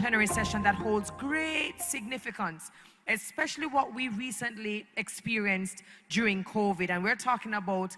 plenary session that holds great significance, especially what we recently experienced during COVID. And we're talking about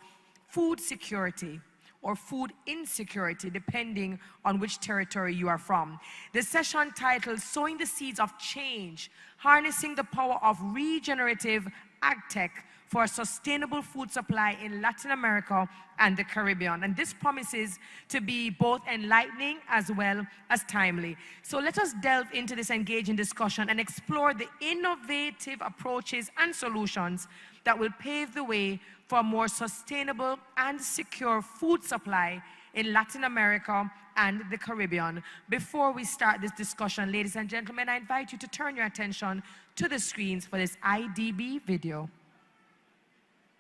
food security or food insecurity, depending on which territory you are from. The session titled Sowing the Seeds of Change, Harnessing the Power of Regenerative Agtech for a Sustainable Food Supply in Latin America and the Caribbean. And this promises to be both enlightening as well as timely. So let us delve into this engaging discussion and explore the innovative approaches and solutions that will pave the way for a more sustainable and secure food supply in Latin America and the Caribbean. Before we start this discussion, ladies and gentlemen, I invite you to turn your attention to the screens for this IDB video.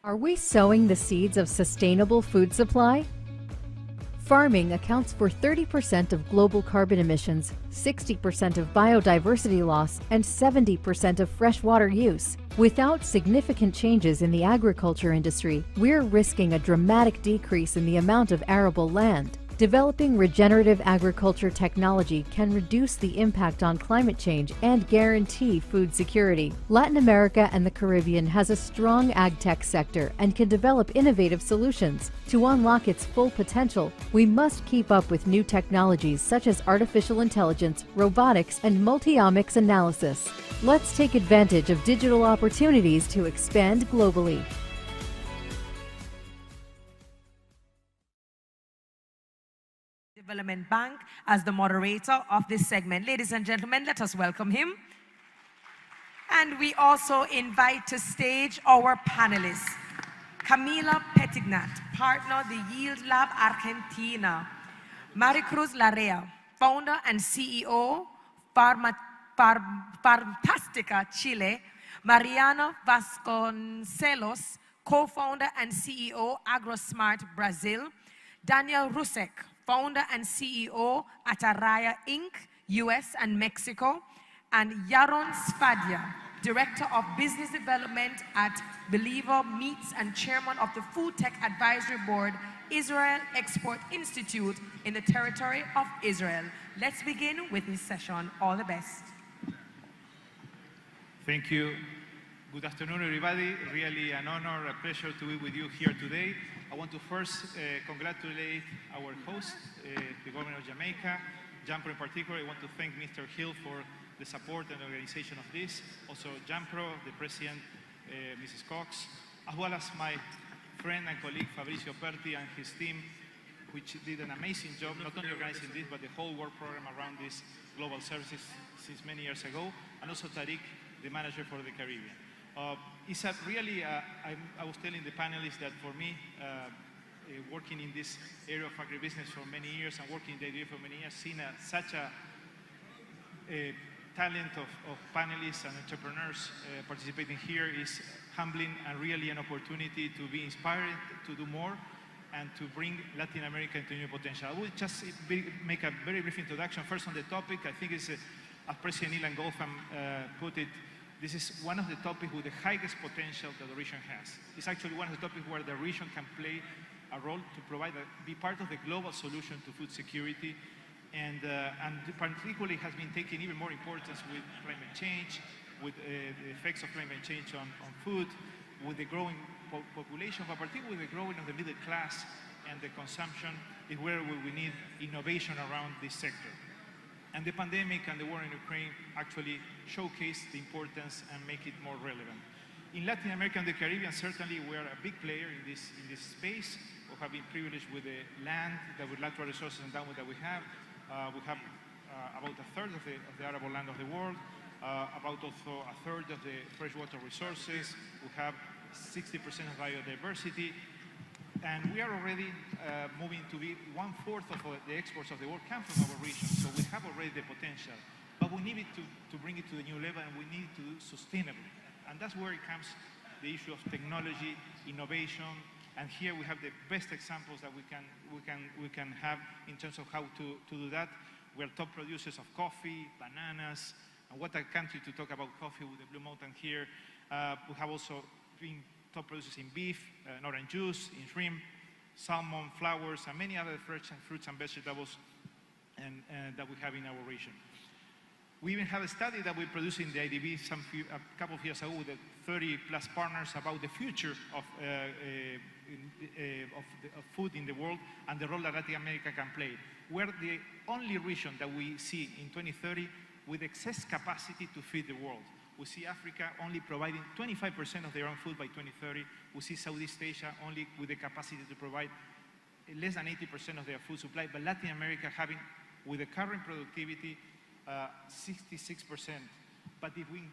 Are we sowing the seeds of sustainable food supply? Farming accounts for 30% of global carbon emissions, 60% of biodiversity loss, and 70% of freshwater use. Without significant changes in the agriculture industry, we're risking a dramatic decrease in the amount of arable land. Developing regenerative agriculture technology can reduce the impact on climate change and guarantee food security. Latin America and the Caribbean has a strong agtech sector and can develop innovative solutions. To unlock its full potential, we must keep up with new technologies such as artificial intelligence, robotics, and multi-omics analysis. Let's take advantage of digital opportunities to expand globally. Development Bank as the moderator of this segment. Ladies and gentlemen, let us welcome him. And we also invite to stage our panelists. Camila Pettignat, partner, the Yield Lab Argentina. Maricruz Larrea, founder and CEO, Fantastica Chile. Mariana Vasconcelos, co-founder and CEO, AgroSmart Brazil. Daniel Rusek, founder and CEO at Araya Inc., US and Mexico, and Yaron Sfadia, Director of Business Development at Believer Meats and Chairman of the Food Tech Advisory Board, Israel Export Institute in the territory of Israel. Let's begin with this session. All the best. Thank you. Good afternoon, everybody. Really an honor, a pleasure to be with you here today. I want to first congratulate our host, the governor of Jamaica, JAMPRO in particular. I want to thank Mr. Hill for the support and organization of this. Also JAMPRO, the president, Mrs. Cox, as well as my friend and colleague Fabricio Perti and his team, which did an amazing job, not only organizing this, but the whole work program around this global services since many years ago, and also Tariq, the manager for the Caribbean. It's a really, I was telling the panelists that for me, working in this area of agribusiness for many years and working in the area for many years, seeing such a talent of panelists and entrepreneurs participating here is humbling and really an opportunity to be inspired to do more and to bring Latin America into new potential. I will just make a very brief introduction first on the topic. I think it's, as President Ilan Gotham put it, this is one of the topics with the highest potential that the region has. It's actually one of the topics where the region can play a role to provide, be part of the global solution to food security, and particularly has been taking even more importance with climate change, with the effects of climate change on food, with the growing population, but particularly with the growing of the middle class and the consumption is where we need innovation around this sector. And the pandemic and the war in Ukraine actually showcase the importance and make it more relevant. In Latin America and the Caribbean, certainly we are a big player in this space. We have been privileged with the land, the natural resources and endowment that we have. We have about a third of the arable land of the world, about also a third of the freshwater resources. We have 60% of biodiversity. And we are already moving to be 1/4 of the exports of the world come from our region. So we have already the potential, but we need it to bring it to the new level, and we need it to do sustainably. And that's where it comes the issue of technology, innovation, and here we have the best examples that we can have in terms of how to do that. We are top producers of coffee, bananas, and what a country to talk about coffee with the Blue Mountain here. We have also been top producers in beef, in orange juice, in shrimp, salmon, flowers, and many other fresh fruits and vegetables that we have in our region. We even have a study that we produced in the IDB a couple of years ago with 30+ partners about the future of food in the world and the role that Latin America can play. We're the only region that we see in 2030 with excess capacity to feed the world. We see Africa only providing 25% of their own food by 2030. We see Southeast Asia only with the capacity to provide less than 80% of their food supply, but Latin America having, with the current productivity, 66%. But if we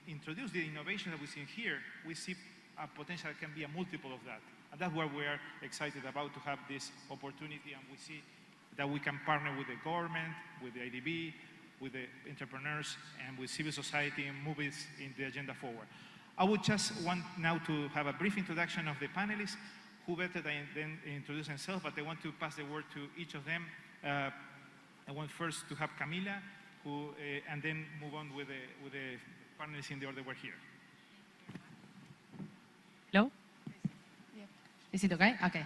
introduce the innovation that we see here, we see a potential that can be a multiple of that. And that's where we are excited about to have this opportunity, and we see that we can partner with the government, with the IDB, with the entrepreneurs, and with civil society and move this in the agenda forward. I would just want now to have a brief introduction of the panelists, who better than introduce themselves, but I want to pass the word to each of them. I want first to have Camila, and then move on with the panelists in the order we're here. Hello? Is it okay? Okay.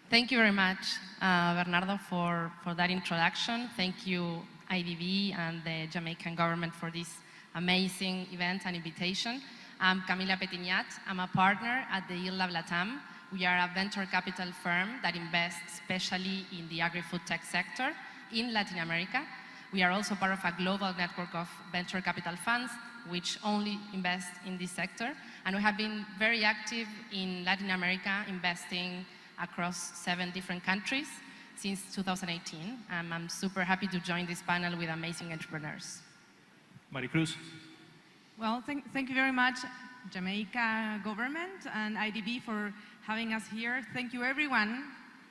Thank you very much, Bernardo, for that introduction. Thank you, IDB and the Jamaican government, for this amazing event and invitation. I'm Camila Petignat. I'm a partner at the Yield Lab Latam. We are a venture capital firm that invests especially in the agri-food tech sector in Latin America. We are also part of a global network of venture capital funds which only invest in this sector. And we have been very active in Latin America, investing across 7 different countries since 2018. I'm super happy to join this panel with amazing entrepreneurs. Maricruz. Well, thank you very much, Jamaica government and IDB, for having us here. Thank you everyone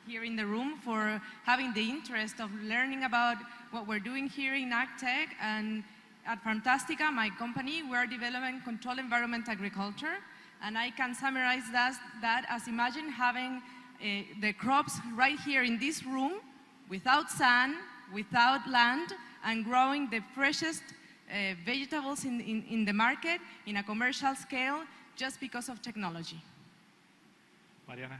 here in the room for having the interest of learning about what we're doing here in Agtech. And at Fantastica, my company, we're developing controlled environment agriculture. And I can summarize that as imagine having the crops right here in this room, without sun, without land, and growing the freshest vegetables in the market in a commercial scale just because of technology. Mariana.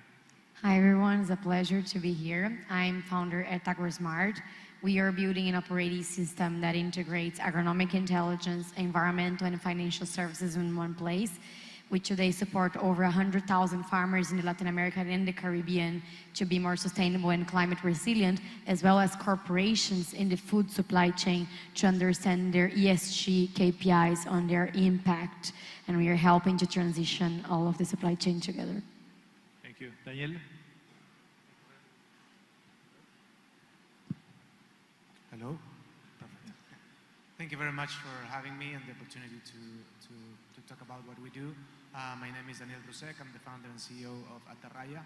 Hi everyone, it's a pleasure to be here. I'm founder at AgroSmart. We are building an operating system that integrates agronomic intelligence, environmental and financial services in one place. We today support over 100,000 farmers in Latin America and the Caribbean to be more sustainable and climate resilient, as well as corporations in the food supply chain to understand their ESG KPIs on their impact. And we are helping to transition all of the supply chain together. Thank you. Daniel? Hello. Perfect. Thank you very much for having me and the opportunity to talk about what we do. My name is Daniel Brusek. I'm the founder and CEO of Atarraya.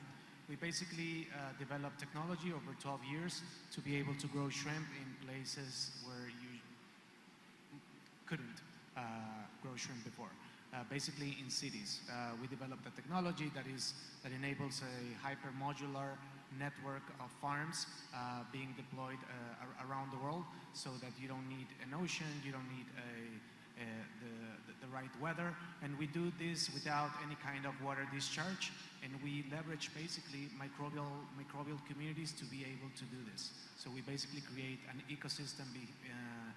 We basically developed technology over 12 years to be able to grow shrimp in places where you couldn't grow shrimp before. Basically in cities. We developed a technology that enables a hyper-modular network of farms being deployed around the world, so that you don't need an ocean, you don't need the right weather, and we do this without any kind of water discharge, and we leverage basically microbial communities to be able to do this. So we basically create an ecosystem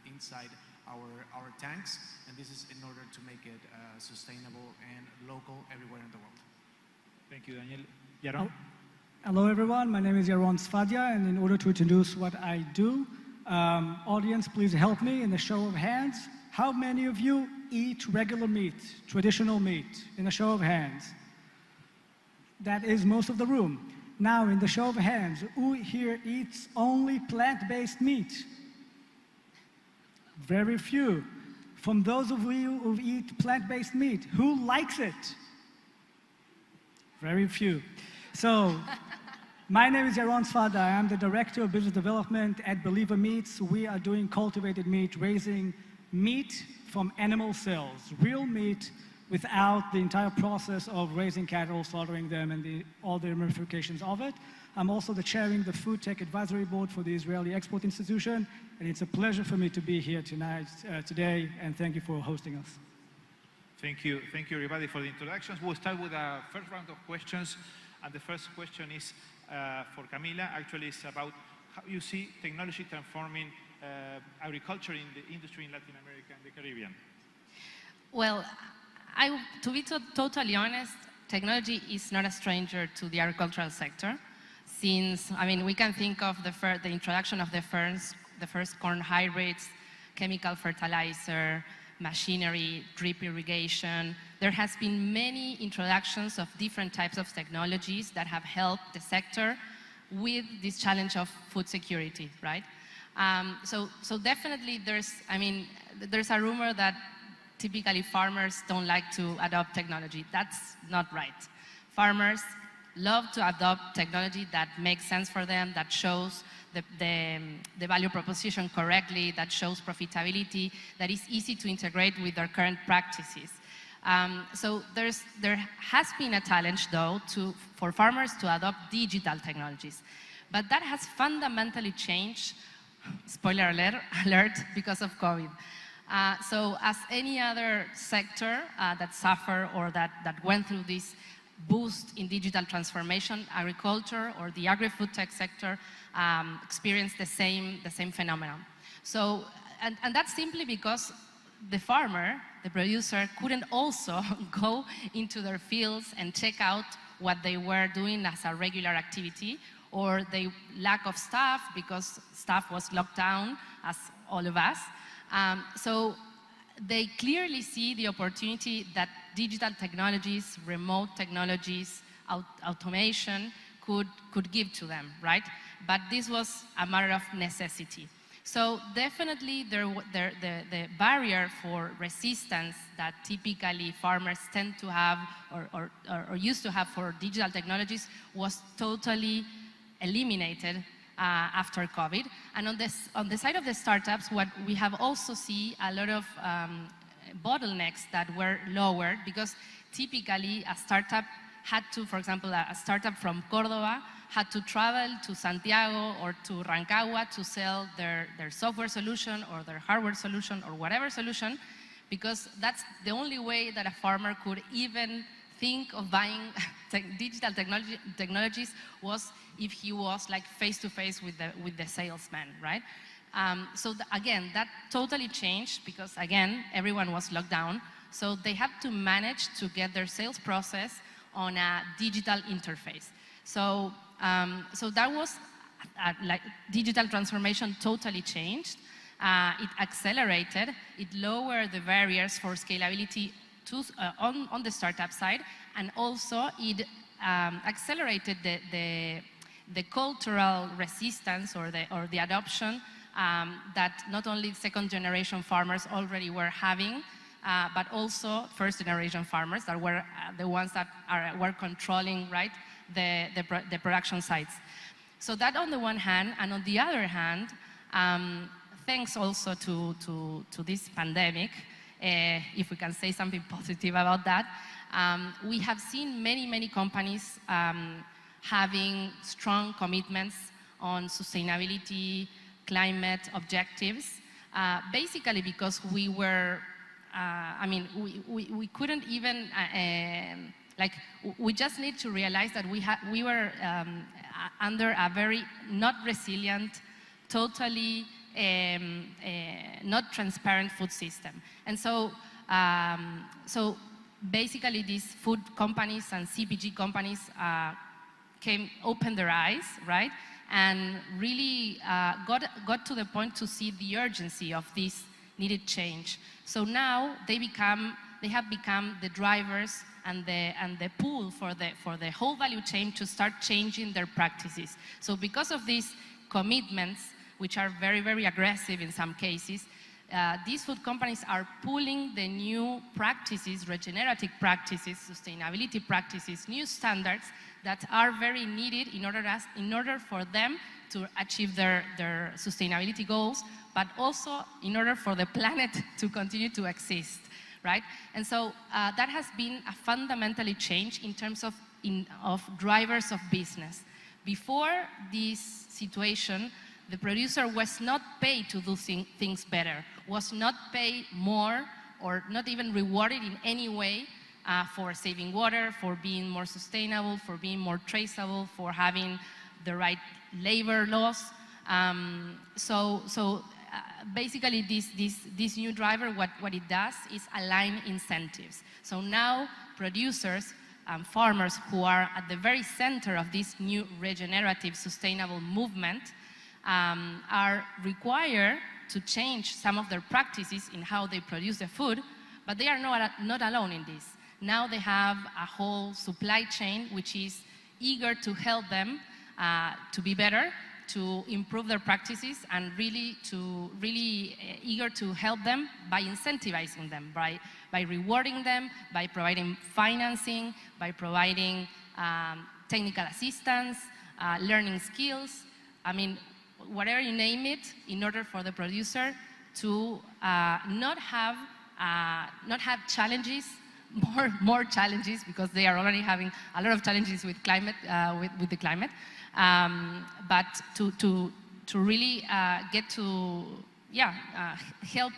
inside our tanks, and this is in order to make it sustainable and local everywhere in the world. Thank you, Daniel. Yaron? Hello everyone, my name is Yaron Sfadia, and in order to introduce what I do, audience, please help me in a show of hands. How many of you eat regular meat, traditional meat, in a show of hands? That is most of the room. Now, in the show of hands, who here eats only plant-based meat? Very few. From those of you who eat plant-based meat, who likes it? Very few. So, my name is Yaron Sfada. I am the Director of Business Development at Believer Meats. We are doing cultivated meat, raising meat from animal cells, real meat, without the entire process of raising cattle, slaughtering them, and all the ramifications of it. I'm also chairing the Food Tech Advisory Board for the Israeli Export Institution, and it's a pleasure for me to be here today, and thank you for hosting us. Thank you everybody for the introductions. We'll start with our first round of questions, and the first question is for Camila. Actually, it's about how you see technology transforming agriculture in the industry in Latin America and the Caribbean? Well, to be totally honest, technology is not a stranger to the agricultural sector. Since, I mean, we can think of the introduction of the first corn hybrids, chemical fertilizer, machinery, drip irrigation. There has been many introductions of different types of technologies that have helped the sector with this challenge of food security, right? So definitely there's a rumor that typically farmers don't like to adopt technology. That's not right. Farmers love to adopt technology that makes sense for them, that shows the value proposition correctly, that shows profitability, that is easy to integrate with their current practices. So there has been a challenge, though, for farmers to adopt digital technologies. But that has fundamentally changed, spoiler alert, because of COVID. So as any other sector that suffered or that went through this boost in digital transformation, agriculture or the agri-food tech sector experienced the same phenomenon. So, and that's simply because the farmer, the producer, couldn't also go into their fields and check out what they were doing as a regular activity, or the lack of staff because staff was locked down, as all of us. So they clearly see the opportunity that digital technologies, remote technologies, automation could give to them, right? But this was a matter of necessity. So definitely the barrier for resistance that typically farmers tend to have or used to have for digital technologies was totally eliminated after COVID. And on the side of the startups, what we have also seen a lot of bottlenecks that were lowered, because typically a startup had to, for example, a startup from Córdoba had to travel to Santiago or to Rancagua to sell their software solution or their hardware solution or whatever solution, because that's the only way that a farmer could even think of buying digital technologies was if he was like face-to-face with the salesman, right? So again, that totally changed because, again, everyone was locked down. So they had to manage to get their sales process on a digital interface. So, so that was like digital transformation totally changed. It accelerated, it lowered the barriers for scalability on the startup side, and also it accelerated the cultural resistance or the adoption that not only second generation farmers already were having, but also first generation farmers that were the ones that were controlling, right, the production sites. So that on the one hand, and on the other hand, thanks also to this pandemic, if we can say something positive about that, we have seen many companies having strong commitments on sustainability, climate objectives, basically because we were, we couldn't even, we just need to realize that we were under a very not resilient, totally not transparent food system. And so, so basically these food companies and CPG companies opened their eyes, right? And really got to the point to see the urgency of this needed change. So now they have become the drivers and the pull for the whole value chain to start changing their practices. So because of these commitments, which are very aggressive in some cases, these food companies are pulling the new practices, regenerative practices, sustainability practices, new standards that are very needed in order for them to achieve their sustainability goals, but also in order for the planet to continue to exist, right? And so that has been a fundamentally change in terms of drivers of business. Before this situation, the producer was not paid to do things better, was not paid more or not even rewarded in any way for saving water, for being more sustainable, for being more traceable, for having the right labor laws. So basically this new driver, what it does is align incentives. So now producers and farmers who are at the very center of this new regenerative sustainable movement are required to change some of their practices in how they produce the food, but they are not alone in this. Now they have a whole supply chain which is eager to help them to be better, to improve their practices, and really eager to help them by incentivizing them, by rewarding them, by providing financing, by providing technical assistance, learning skills. I mean, whatever you name it, in order for the producer to not have challenges, more challenges, because they are already having a lot of challenges with climate, with the climate, but to really get to help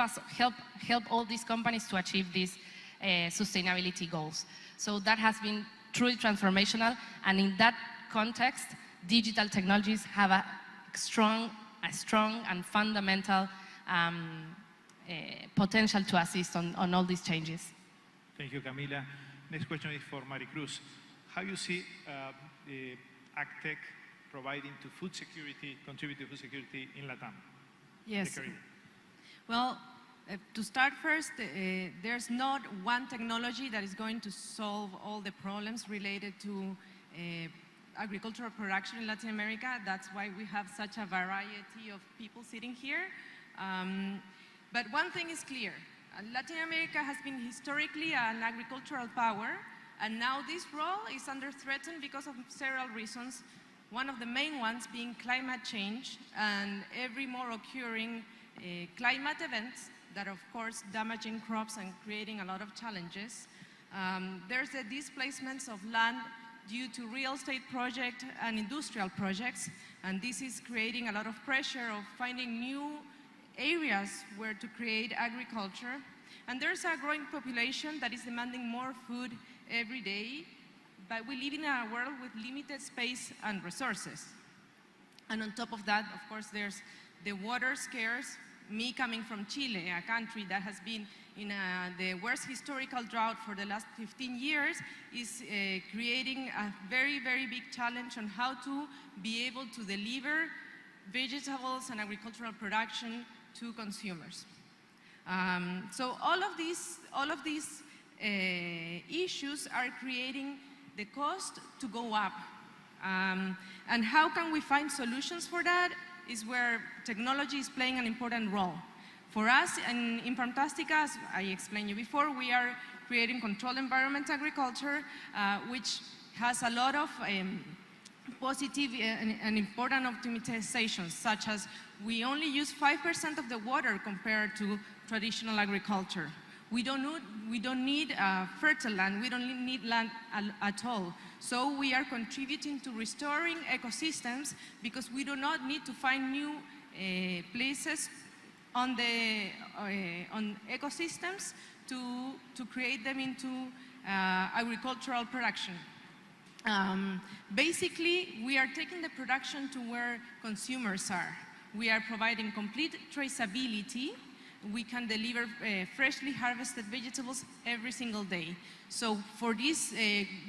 all these companies to achieve these sustainability goals. So that has been truly transformational, and in that context, digital technologies have a strong and fundamental potential to assist on all these changes. Thank you, Camila. Next question is for Maricruz. How you see the Agtech providing to food security, contribute to food security in Latam? Yes. Well, to start first, there's not one technology that is going to solve all the problems related to agricultural production in Latin America. That's why we have such a variety of people sitting here. But one thing is clear. Latin America has been historically an agricultural power, and now this role is under threat because of several reasons. One of the main ones being climate change and every more occurring climate events that of course damaging crops and creating a lot of challenges. There's the displacements of land due to real estate projects and industrial projects, and this is creating a lot of pressure of finding new areas where to create agriculture. And there's a growing population that is demanding more food every day, but we live in a world with limited space and resources. And on top of that, of course, there's the water scarce. Me coming from Chile, a country that has been in the worst historical drought for the last 15 years, is creating a very, very big challenge on how to be able to deliver vegetables and agricultural production to consumers. So all of these issues are creating the cost to go up. And how can we find solutions for that is where technology is playing an important role. For us in Fantastica, as I explained you before, we are creating controlled environment agriculture, which has a lot of positive and important optimizations, such as we only use 5% of the water compared to traditional agriculture. We don't need fertile land, we don't need land at all. So we are contributing to restoring ecosystems because we do not need to find new places on ecosystems to create them into agricultural production. Basically, we are taking the production to where consumers are. We are providing complete traceability. We can deliver freshly harvested vegetables every single day. So for these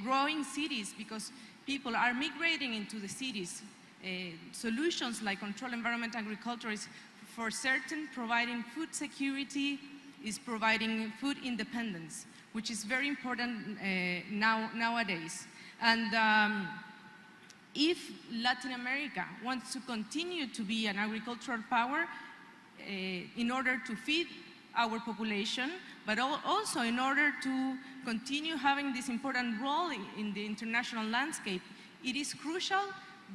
growing cities, because people are migrating into the cities, solutions like controlled environment agriculture is for certain providing food security, is providing food independence, which is very important nowadays. And if Latin America wants to continue to be an agricultural power, in order to feed our population, but also in order to continue having this important role in the international landscape, it is crucial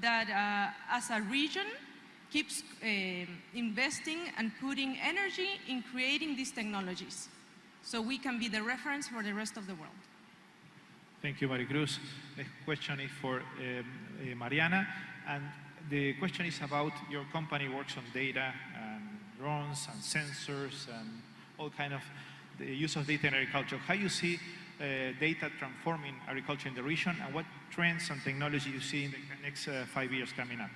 that as a region keeps investing and putting energy in creating these technologies so we can be the reference for the rest of the world. Thank you, Maricruz. Next question is for Mariana, and the question is about your company works on data and drones and sensors and all kind of the use of data in agriculture. How you see data transforming agriculture in the region, and what trends and technology you see in the next 5 years coming up?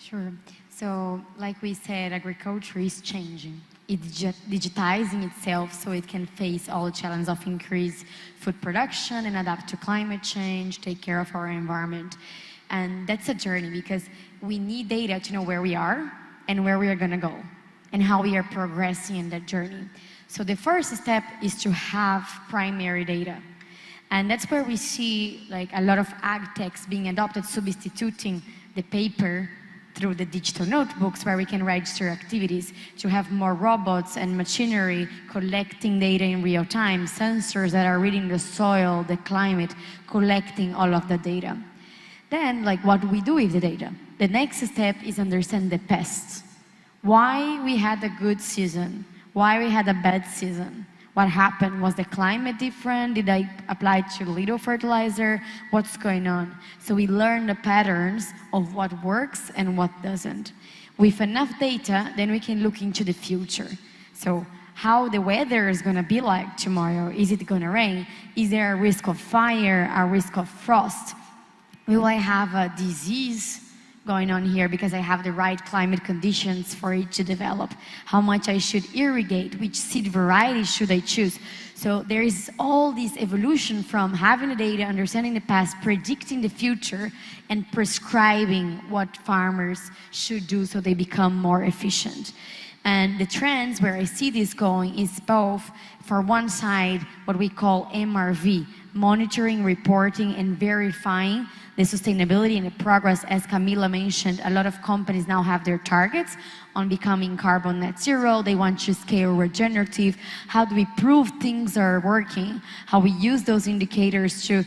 Sure. So, like we said, agriculture is changing. It's digitizing itself so it can face all the challenges of increased food production and adapt to climate change, take care of our environment. And that's a journey because we need data to know where we are and where we are going to go and how we are progressing in that journey. So the first step is to have primary data. And that's where we see like a lot of Agtechs being adopted, substituting the paper through the digital notebooks where we can register activities, to have more robots and machinery collecting data in real time, sensors that are reading the soil, the climate, collecting all of the data. Then, like, what do we do with the data? The next step is understand the pests. Why we had a good season? Why we had a bad season? What happened? Was the climate different? Did I apply too little fertilizer? What's going on? So we learn the patterns of what works and what doesn't. With enough data, then we can look into the future. So how the weather is going to be like tomorrow? Is it going to rain? Is there a risk of fire, a risk of frost? Will I have a disease going on here because I have the right climate conditions for it to develop? How much I should irrigate? Which seed variety should I choose? So there is all this evolution from having the data, understanding the past, predicting the future, and prescribing what farmers should do so they become more efficient. And the trends where I see this going is both, for one side, what we call MRV, monitoring, reporting, and verifying the sustainability and the progress. As Camila mentioned, a lot of companies now have their targets on becoming carbon net zero. They want to scale regenerative. How do we prove things are working? How we use those indicators to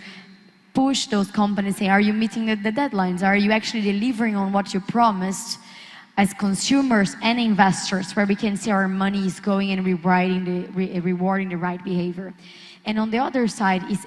push those companies, say, are you meeting the deadlines? Are you actually delivering on what you promised? As consumers and investors, where we can see our money is going and rewarding the right behavior. And on the other side is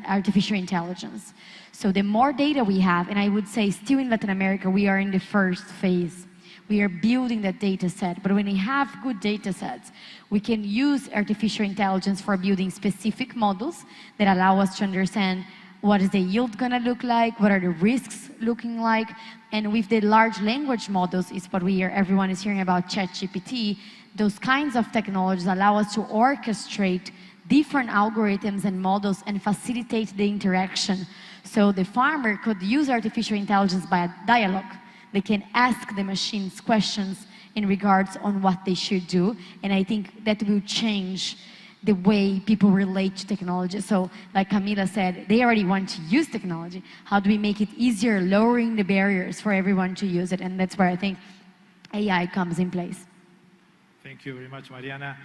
artificial intelligence. So the more data we have, and I would say still in Latin America, we are in the first phase. We are building that data set. But when we have good data sets, we can use artificial intelligence for building specific models that allow us to understand what is the yield gonna look like, what are the risks looking like. And with the large language models is what everyone is hearing about, ChatGPT. Those kinds of technologies allow us to orchestrate different algorithms and models and facilitate the interaction. So the farmer could use artificial intelligence by a dialogue. They can ask the machines questions in regards on what they should do. And I think that will change the way people relate to technology. So like Camila said, they already want to use technology. How do we make it easier, lowering the barriers for everyone to use it? And that's where I think AI comes in place. Thank you very much, Mariana.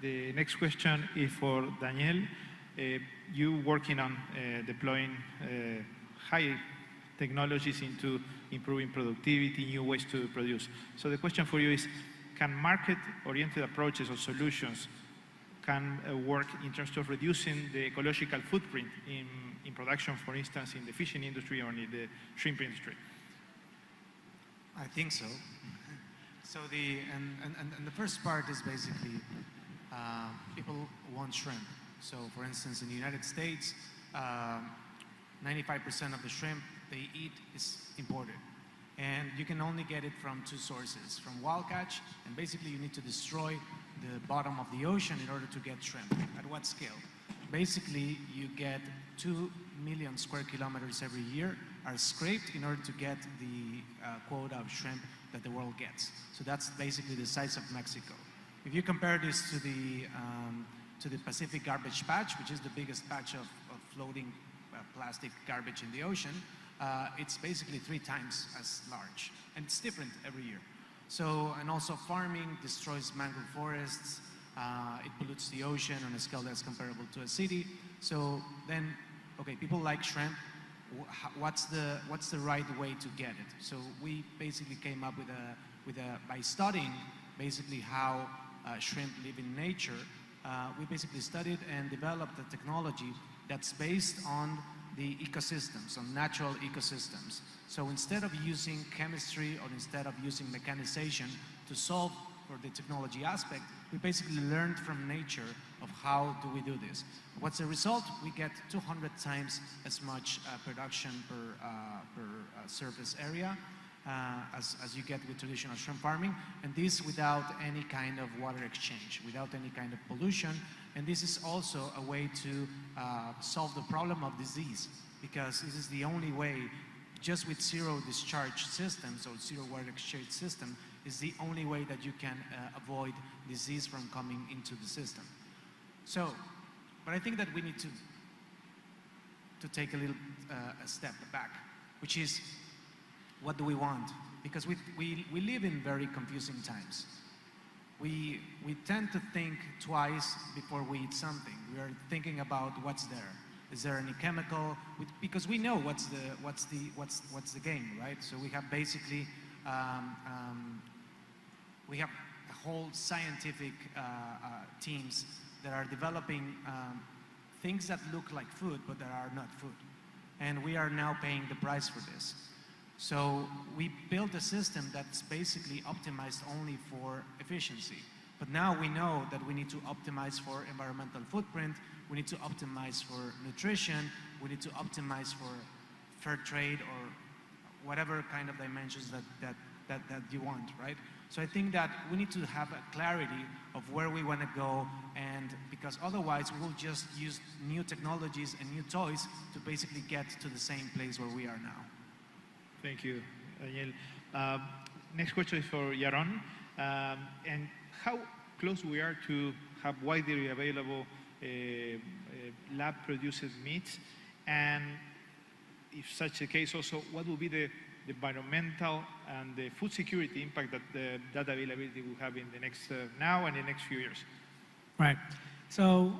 The next question is for Daniel. You working on deploying high technologies into improving productivity, new ways to produce. So the question for you is, can market-oriented approaches or solutions can work in terms of reducing the ecological footprint in production, for instance, in the fishing industry or in the shrimp industry? I think so. So the first part is basically people want shrimp. So for instance, in the United States, 95% of the shrimp they eat is imported. And you can only get it from two sources, from wild catch, and basically you need to destroy the bottom of the ocean in order to get shrimp. At what scale? Basically, you get 2 million square kilometers every year are scraped in order to get the quota of shrimp that the world gets. So that's basically the size of Mexico. If you compare this to the Pacific garbage patch, which is the biggest patch of floating plastic garbage in the ocean, it's basically 3 times as large. And it's different every year. So, and also farming destroys mangrove forests, it pollutes the ocean on a scale that's comparable to a city. So then, okay, people like shrimp, what's the right way to get it? So we basically came up with by studying basically how shrimp live in nature, we basically studied and developed a technology that's based on the ecosystems, on natural ecosystems. So instead of using chemistry or instead of using mechanization to solve for the technology aspect, we basically learned from nature of how do we do this. What's the result? We get 200 times as much production per surface area. as you get with traditional shrimp farming, and this without any kind of water exchange, without any kind of pollution. And this is also a way to solve the problem of disease, because this is the only way, just with zero discharge systems or zero water exchange system, is the only way that you can avoid disease from coming into the system. So, but I think that we need to take a little a step back, which is, what do we want? Because we live in very confusing times. We tend to think twice before we eat something. We are thinking about what's there. Is there any chemical? Because we know what's the game, right? So we have basically we have a whole scientific teams that are developing things that look like food but that are not food, and we are now paying the price for this. So we built a system that's basically optimized only for efficiency. But now we know that we need to optimize for environmental footprint, we need to optimize for nutrition, we need to optimize for fair trade or whatever kind of dimensions that you want, right? So I think that we need to have a clarity of where we want to go, and because otherwise we will just use new technologies and new toys to basically get to the same place where we are now. Thank you, Daniel. Next question is for Yaron. And how close we are to have widely available lab-produced meats, and if such a case also, what will be the environmental and the food security impact that that availability will have in the next, now and the next few years? Right. So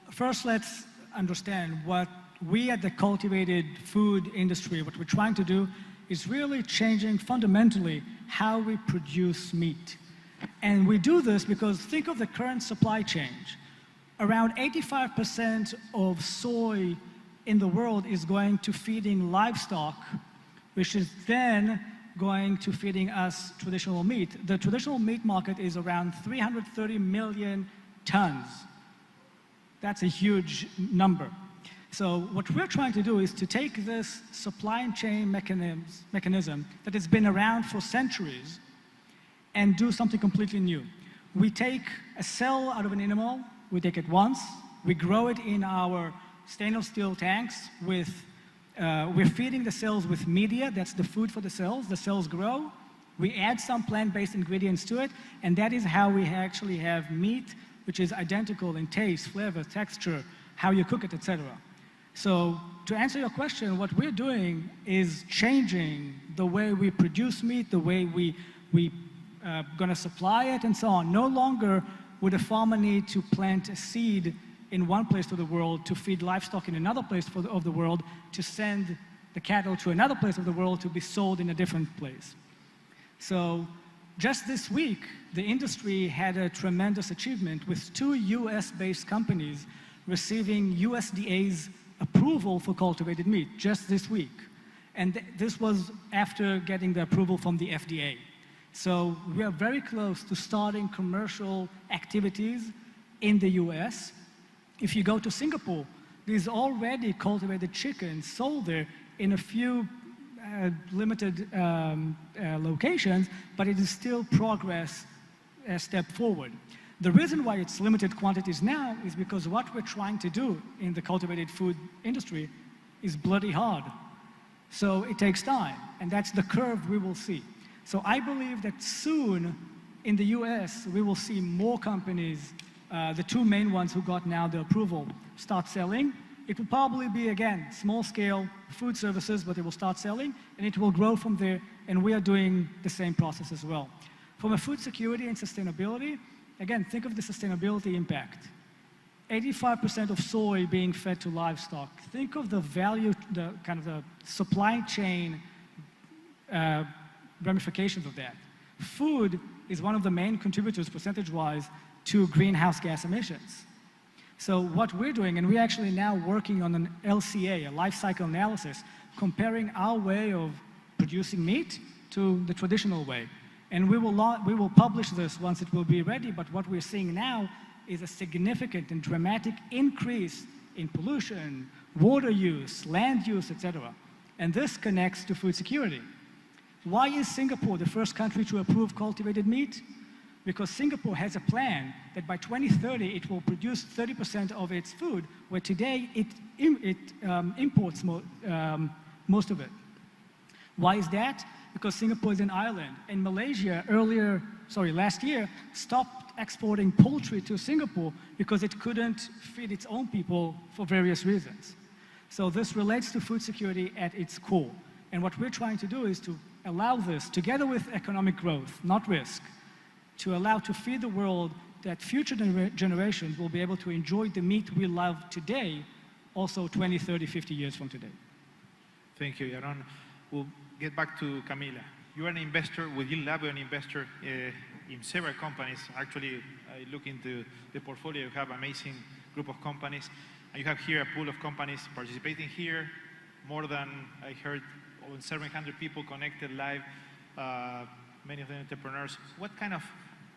first let's understand what we at the cultivated food industry, what we're trying to do is really changing fundamentally how we produce meat. And we do this because think of the current supply chain. Around 85% of soy in the world is going to feeding livestock, which is then going to feeding us traditional meat. The traditional meat market is around 330 million tons. That's a huge number. So what we're trying to do is to take this supply chain mechanism that has been around for centuries and do something completely new. We take a cell out of an animal, we take it once, we grow it in our stainless steel tanks with, we're feeding the cells with media, that's the food for the cells grow, we add some plant-based ingredients to it, and that is how we actually have meat which is identical in taste, flavor, texture, how you cook it, etc. So to answer your question, what we're doing is changing the way we produce meat, the way we gonna supply it, and so on. No longer would a farmer need to plant a seed in one place of the world to feed livestock in another place of the world, to send the cattle to another place of the world to be sold in a different place. So just this week, the industry had a tremendous achievement with 2 US-based companies receiving USDA's approval for cultivated meat just this week. And this was after getting the approval from the FDA. So we are very close to starting commercial activities in the US. If you go to Singapore, there's already cultivated chickens sold there in a few limited locations, but it is still progress a step forward. The reason why it's limited quantities now is because what we're trying to do in the cultivated food industry is bloody hard. So it takes time, and that's the curve we will see. So I believe that soon in the US, we will see more companies, the 2 main ones who got now the approval, start selling. It will probably be, again, small scale food services, but it will start selling, and it will grow from there, and we are doing the same process as well. From a food security and sustainability, again, think of the sustainability impact. 85% of soy being fed to livestock. Think of the value, the kind of the supply chain ramifications of that. Food is one of the main contributors, percentage-wise, to greenhouse gas emissions. So what we're doing, and we're actually now working on an LCA, a life cycle analysis, comparing our way of producing meat to the traditional way. And we will publish this once it will be ready, but what we're seeing now is a significant and dramatic increase in pollution, water use, land use, etc. And this connects to food security. Why is Singapore the first country to approve cultivated meat? Because Singapore has a plan that by 2030 it will produce 30% of its food, where today it imports most of it. Why is that? Because Singapore is an island, and Malaysia last year stopped exporting poultry to Singapore because it couldn't feed its own people for various reasons. So this relates to food security at its core. And what we're trying to do is to allow this, together with economic growth, not risk, to allow to feed the world that future generations will be able to enjoy the meat we love today, also 20, 30, 50 years from today. Thank you, Yaron. We'll get back to Camila. You are an investor with O2LAC, an investor in several companies. Actually, I look into the portfolio. You have an amazing group of companies. And you have here a pool of companies participating here. More than, I heard, over 700 people connected live, many of them entrepreneurs. What kind of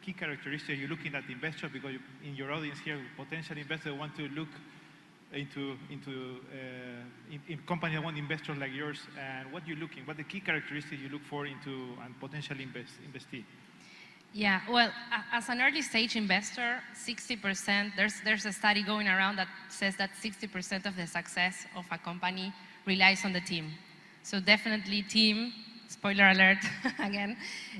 key characteristics are you looking at investors? Because in your audience here, potential investors want to look into companies that want investors like yours. And what you're looking, what the key characteristics you look for into and potentially investee? Yeah, well, as an early stage investor, 60%, there's a study going around that says that 60% of the success of a company relies on the team. So definitely team, spoiler alert again,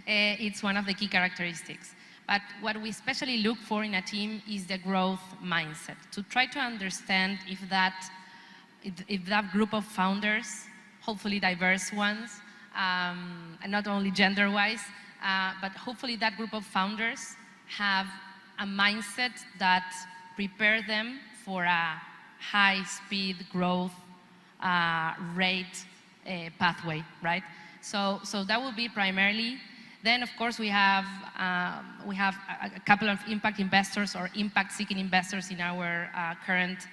it's one of the key characteristics. But what we especially look for in a team is the growth mindset, to try to understand if that group of founders, hopefully diverse ones, and not only gender-wise, but hopefully that group of founders have a mindset that prepare them for a high-speed growth rate pathway, right? So that will be primarily. Then, of course, we have a couple of impact investors or impact-seeking investors in our current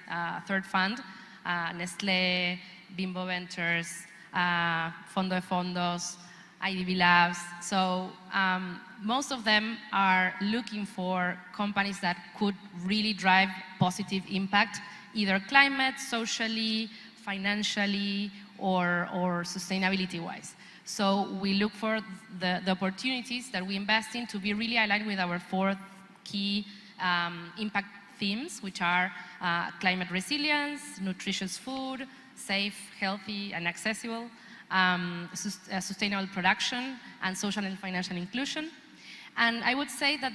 third fund, Nestlé, Bimbo Ventures, Fondo de Fondos, IDB Labs. So most of them are looking for companies that could really drive positive impact, either climate, socially, financially, or sustainability-wise. So we look for the opportunities that we invest in to be really aligned with our 4 key impact themes, which are climate resilience, nutritious food, safe, healthy, and accessible, sustainable production, and social and financial inclusion. And I would say that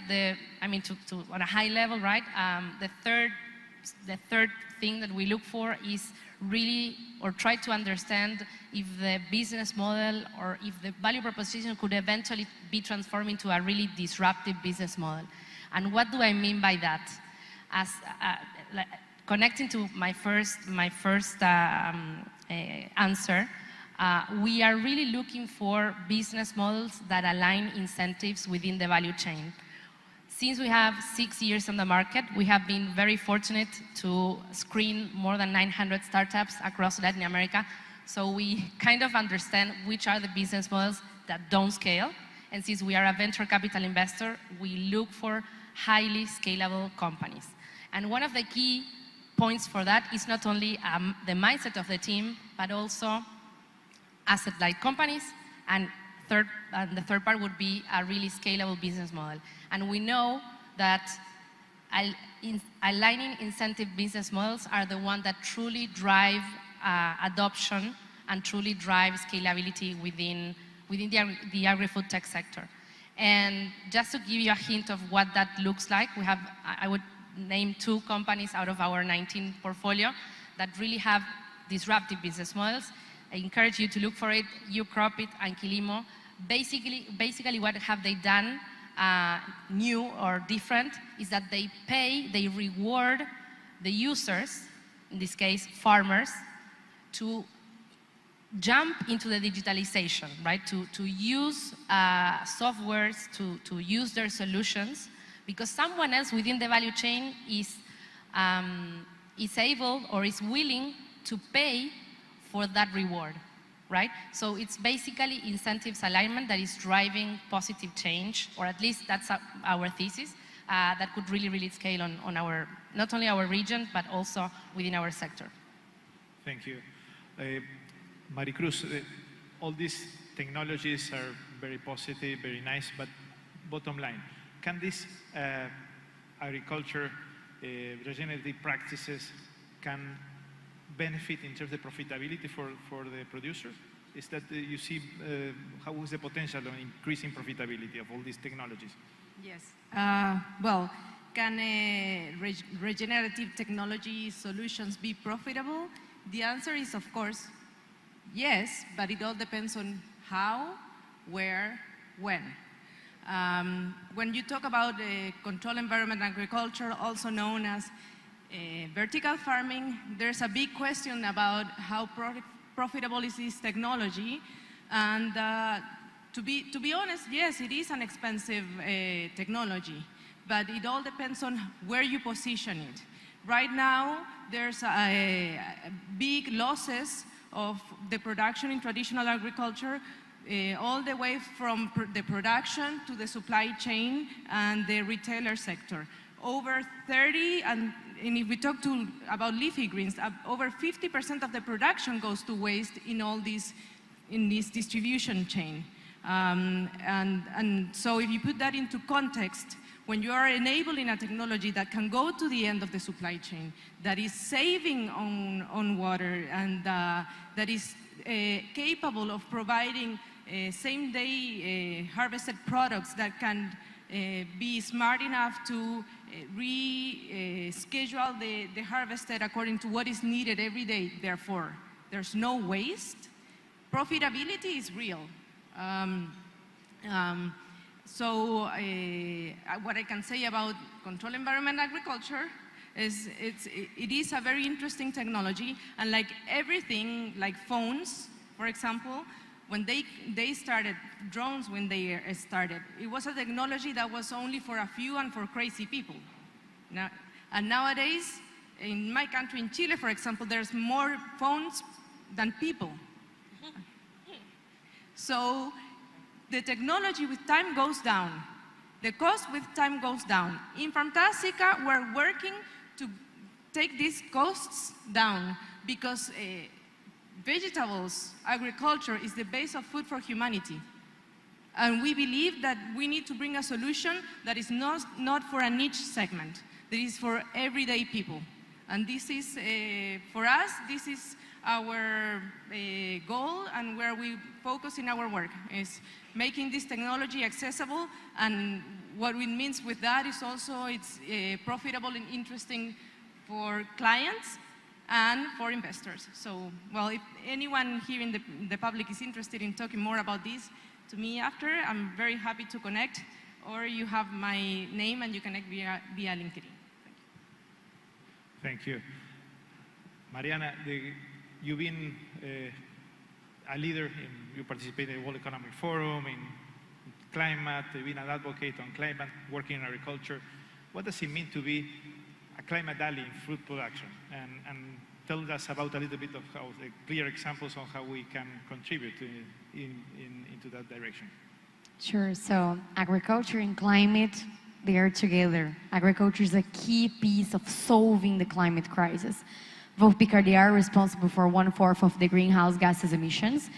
on a high level, right, the third thing that we look for is really, or try to understand if the business model or if the value proposition could eventually be transformed into a really disruptive business model. And what do I mean by that? As connecting to my first answer, we are really looking for business models that align incentives within the value chain. Since we have 6 years on the market, we have been very fortunate to screen more than 900 startups across Latin America. So we kind of understand which are the business models that don't scale. And since we are a venture capital investor, we look for highly scalable companies. And one of the key points for that is not only the mindset of the team, but also asset-light companies, and the third part would be a really scalable business model. And we know that aligning incentive business models are the ones that truly drive adoption and truly drive scalability within the agri-food tech sector. And just to give you a hint of what that looks like, I would name 2 companies out of our 19 portfolio that really have disruptive business models. I encourage you to look for it, UCropit and Quilimo. Basically what have they done new or different is that they reward the users, in this case farmers, to jump into the digitalization, right? To use softwares, to use their solutions, because someone else within the value chain is able or is willing to pay for that reward, right? So it's basically incentives alignment that is driving positive change, or at least that's our thesis, that could really, really scale on our, not only our region, but also within our sector. Thank you. Maricruz, all these technologies are very positive, very nice, but bottom line, can this agriculture, regenerative practices can benefit in terms of profitability for the producers? Is that you see, how is the potential of increasing profitability of all these technologies? Yes. Well, can regenerative technology solutions be profitable? The answer is, of course, yes, but it all depends on how, where, when. When you talk about controlled environment agriculture, also known as vertical farming, there's a big question about how profitable is this technology. And to be honest, yes, it is an expensive technology, but it all depends on where you position it. Right now, there's big losses of the production in traditional agriculture, all the way from the production to the supply chain and the retailer sector. Over 30, and if we talk about leafy greens, over 50% of the production goes to waste in all these, in this distribution chain. And so if you put that into context, when you are enabling a technology that can go to the end of the supply chain, that is saving on water, and that is capable of providing same-day harvested products that can be smart enough to reschedule the harvested according to what is needed every day, therefore there's no waste, profitability is real. So what I can say about controlled environment agriculture is it is a very interesting technology, and like everything, like phones, for example, when they started, drones when they started, it was a technology that was only for a few and for crazy people. And nowadays, in my country, in Chile, for example, there's more phones than people. So the technology with time goes down. The cost with time goes down. In Fantastica, we're working to take these costs down because vegetables, agriculture is the base of food for humanity. And we believe that we need to bring a solution that is not for a niche segment, that is for everyday people. And this is, for us, this is our goal, and where we focus in our work is making this technology accessible, and what it means with that is also it's profitable and interesting for clients and for investors. So, well, if anyone here in the public is interested in talking more about this to me after, I'm very happy to connect, or you have my name and you connect via LinkedIn. Thank you. Mariana, you've been a leader, you participate in the World Economic Forum, in climate, you've been an advocate on climate, working in agriculture. What does it mean to be a climate ally in food production? And tell us about a little bit of how the clear examples on how we can contribute into that direction. Sure, so agriculture and climate, they are together. Agriculture is a key piece of solving the climate crisis, both because they are responsible for 1/4 of the greenhouse gases emissions.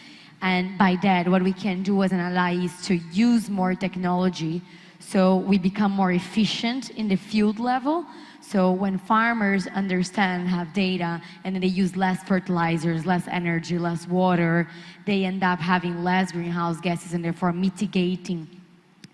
And by that, what we can do as an ally is to use more technology so we become more efficient in the field level. So when farmers understand, have data, and then they use less fertilizers, less energy, less water, they end up having less greenhouse gases and therefore mitigating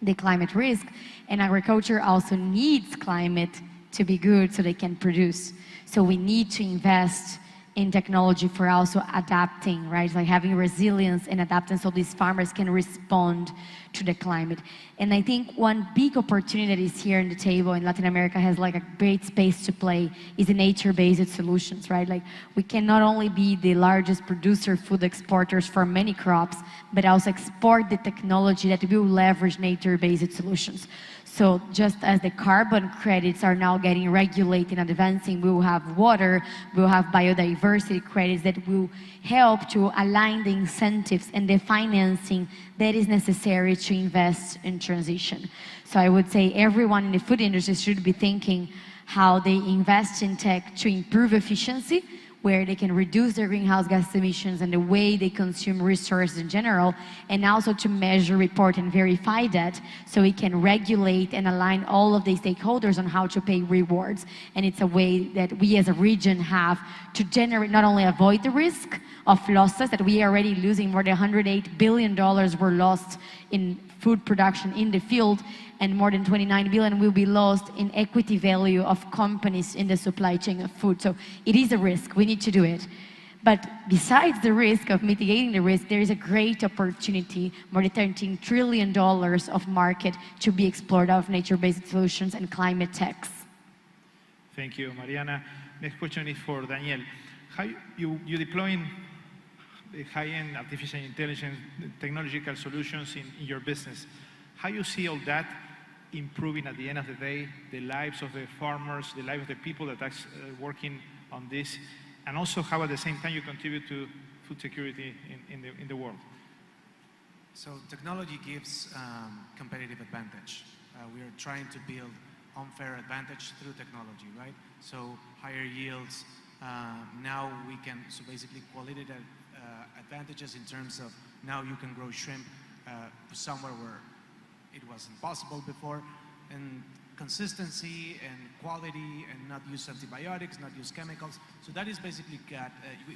the climate risk. And agriculture also needs climate to be good so they can produce. So we need to invest in technology for also adapting, right? Like having resilience and adapting so these farmers can respond to the climate. And I think one big opportunity that is here on the table in Latin America has like a great space to play is in nature-based solutions, right? Like we can not only be the largest producer, food exporters for many crops, but also export the technology that will leverage nature-based solutions. So just as the carbon credits are now getting regulated and advancing, we will have water, we will have biodiversity credits that will help to align the incentives and the financing that is necessary to invest in transition. So I would say everyone in the food industry should be thinking how they invest in tech to improve efficiency where they can reduce their greenhouse gas emissions and the way they consume resources in general, and also to measure, report, and verify that so we can regulate and align all of the stakeholders on how to pay rewards. And it's a way that we as a region have to generate, not only avoid the risk of losses that we are already losing, more than $108 billion were lost in food production in the field, and more than 29 billion will be lost in equity value of companies in the supply chain of food. So it is a risk, we need to do it. But besides the risk of mitigating the risk, there is a great opportunity, more than $13 trillion of market to be explored of nature-based solutions and climate techs. Thank you, Mariana. Next question is for Daniel. How you deploying high-end artificial intelligence technological solutions in your business? How you see all that improving at the end of the day the lives of the farmers, the lives of the people that are working on this, and also how at the same time you contribute to food security in the world? So technology gives competitive advantage. We are trying to build unfair advantage through technology, right? So higher yields. Now we can, so basically qualitative advantages in terms of now you can grow shrimp somewhere where it wasn't possible before, and consistency and quality, and not use antibiotics, not use chemicals. So that is basically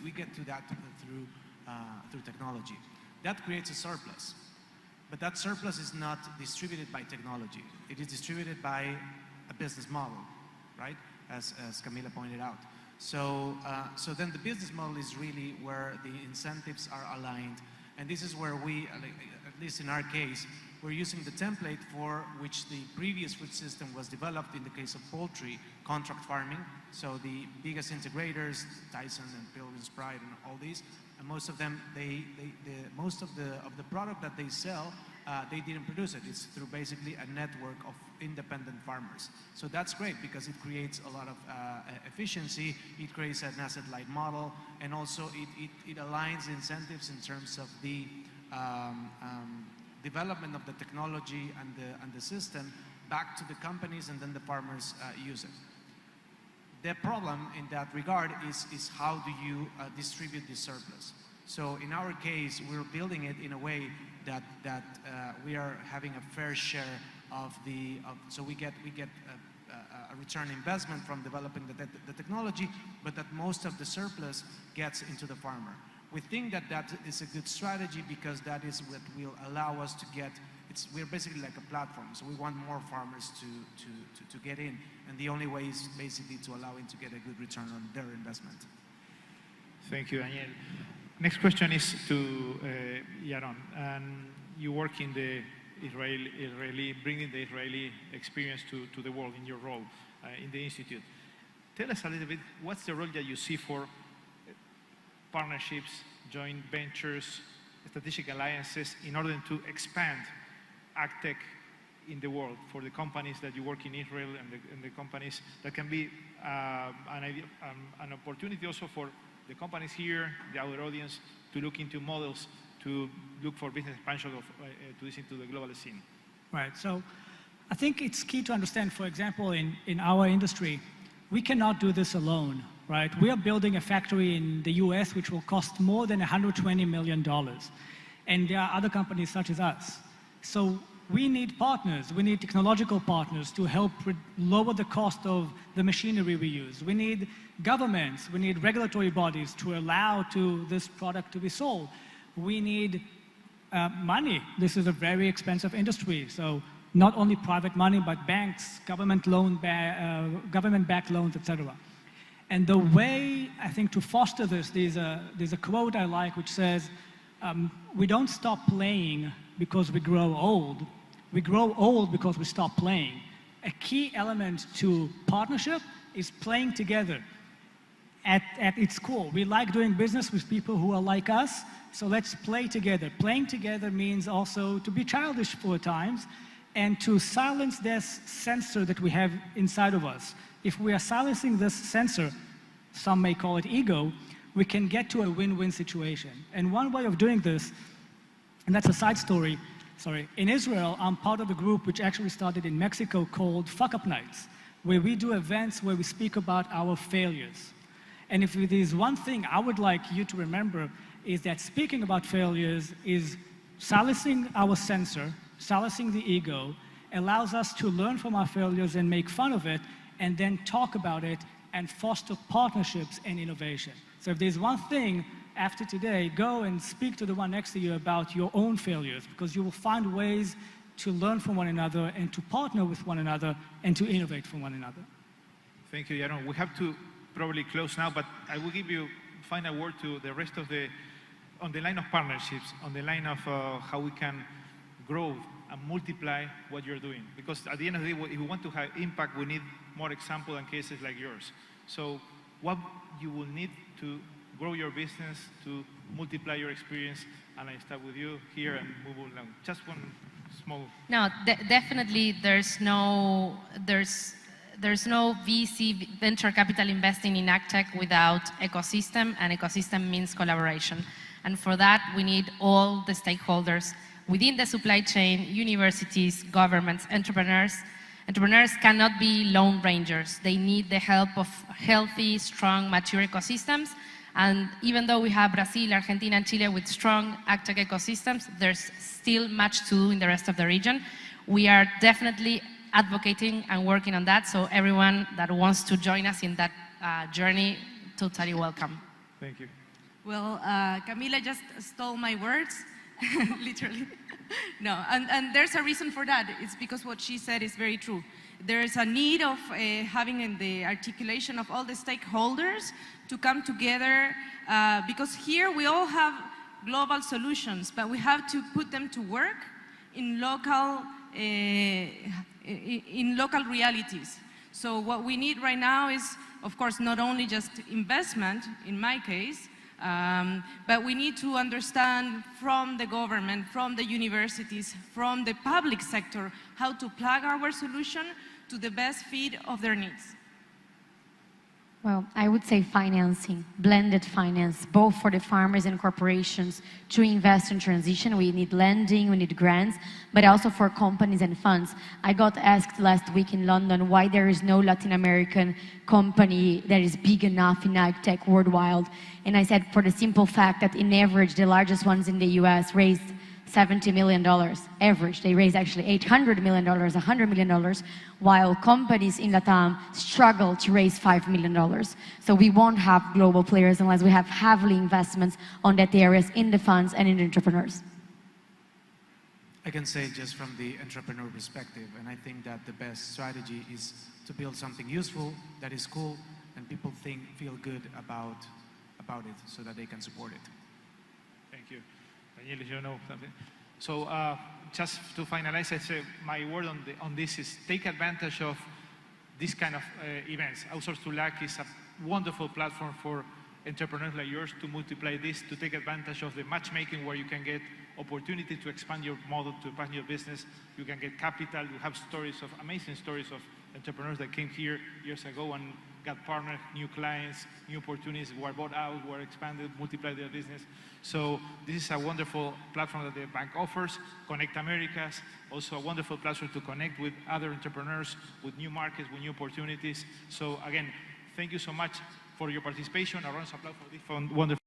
we get to that through technology. That creates a surplus, but that surplus is not distributed by technology. It is distributed by a business model, right? As Camila pointed out. So then the business model is really where the incentives are aligned, and this is where we, at least in our case, we're using the template for which the previous food system was developed in the case of poultry, contract farming. So the biggest integrators, Tyson and Pilgrim's Pride and all these, and most of them, most of the product that they sell, they didn't produce it. It's through basically a network of independent farmers. So that's great because it creates a lot of efficiency, it creates an asset-light model, and also it aligns incentives in terms of the development of the technology and the system back to the companies, and then the farmers use it. The problem in that regard is how do you distribute the surplus? So in our case, we're building it in a way that we are having a fair share of so we get a return investment from developing the technology, but that most of the surplus gets into the farmer. We think that is a good strategy because that is what will allow us to get, we're basically like a platform, so we want more farmers to get in, and the only way is basically to allow them to get a good return on their investment. Thank you, Daniel. Next question is to Yaron. And you work in the Israeli, bringing the Israeli experience to the world in your role in the Institute. Tell us a little bit, what's the role that you see for partnerships, joint ventures, strategic alliances in order to expand Agtech in the world for the companies that you work in Israel and the companies that can be an opportunity also for the companies here, the other audience, to look into models to look for business expansion to this into the global scene. Right, so I think it's key to understand, for example, in our industry, we cannot do this alone, right? We are building a factory in the US which will cost more than $120 million. And there are other companies such as us. So we need partners, we need technological partners to help lower the cost of the machinery we use. We need governments, we need regulatory bodies to allow this product to be sold. We need money. This is a very expensive industry. So not only private money, but banks, government-backed loans, etc. And the way, I think, to foster this, there's a quote I like which says, we don't stop playing because we grow old. We grow old because we stop playing. A key element to partnership is playing together. At its core, we like doing business with people who are like us, so let's play together. Playing together means also to be childish for times and to silence this sensor that we have inside of us. If we are silencing this sensor, some may call it ego, we can get to a win-win situation. And one way of doing this, and that's a side story, in Israel, I'm part of a group which actually started in Mexico called Fuck Up Nights, where we do events where we speak about our failures. And if there's one thing I would like you to remember is that speaking about failures is silencing our censor, silencing the ego, allows us to learn from our failures and make fun of it, and then talk about it and foster partnerships and innovation. So if there's one thing after today, go and speak to the one next to you about your own failures, because you will find ways to learn from one another and to partner with one another and to innovate from one another. Thank you, Yaron. We have to probably close now, but I will give you final word to the rest of on the line of partnerships, on the line of how we can grow and multiply what you're doing. Because at the end of the day, if we want to have impact, we need more examples and cases like yours. So what you will need to grow your business, to multiply your experience, and I start with you here and move along. Just one small... No, definitely there's no VC, venture capital investing in Agtech without ecosystem, and ecosystem means collaboration. And for that, we need all the stakeholders within the supply chain, universities, governments, entrepreneurs. Entrepreneurs cannot be lone rangers. They need the help of healthy, strong, mature ecosystems. And even though we have Brazil, Argentina, and Chile with strong Agtech ecosystems, there's still much to do in the rest of the region. We are definitely advocating and working on that, so everyone that wants to join us in that journey, totally welcome. Thank you. Well, Camila just stole my words, literally. No, and there's a reason for that. It's because what she said is very true. There is a need of having the articulation of all the stakeholders to come together, because here we all have global solutions, but we have to put them to work in local realities. So what we need right now is, of course, not only just investment, in my case, but we need to understand from the government, from the universities, from the public sector, how to plug our solution to the best fit of their needs. Well, I would say financing, blended finance, both for the farmers and corporations to invest in transition. We need lending, we need grants, but also for companies and funds. I got asked last week in London why there is no Latin American company that is big enough in Agtech worldwide. And I said, for the simple fact that in average, the largest ones in the US raised $70 million average. They raised actually $800 million, $100 million, while companies in Latam struggle to raise $5 million. So we won't have global players unless we have heavily investments on that areas in the funds and in the entrepreneurs. I can say just from the entrepreneur perspective, and I think that the best strategy is to build something useful, that is cool, and people feel good about it so that they can support it. Thank you. Daniel, you know something? So just to finalize, I say my word on this is take advantage of this kind of events. O2LAC is a wonderful platform for entrepreneurs like yours to multiply this, to take advantage of the matchmaking where you can get opportunity to expand your model, to expand your business. You can get capital. You have amazing stories of entrepreneurs that came here years ago and got partners, new clients, new opportunities, were bought out, were expanded, multiplied their business. So this is a wonderful platform that the bank offers. Connect Americas, also a wonderful platform to connect with other entrepreneurs, with new markets, with new opportunities. So again, thank you so much for your participation. A round of applause for this wonderful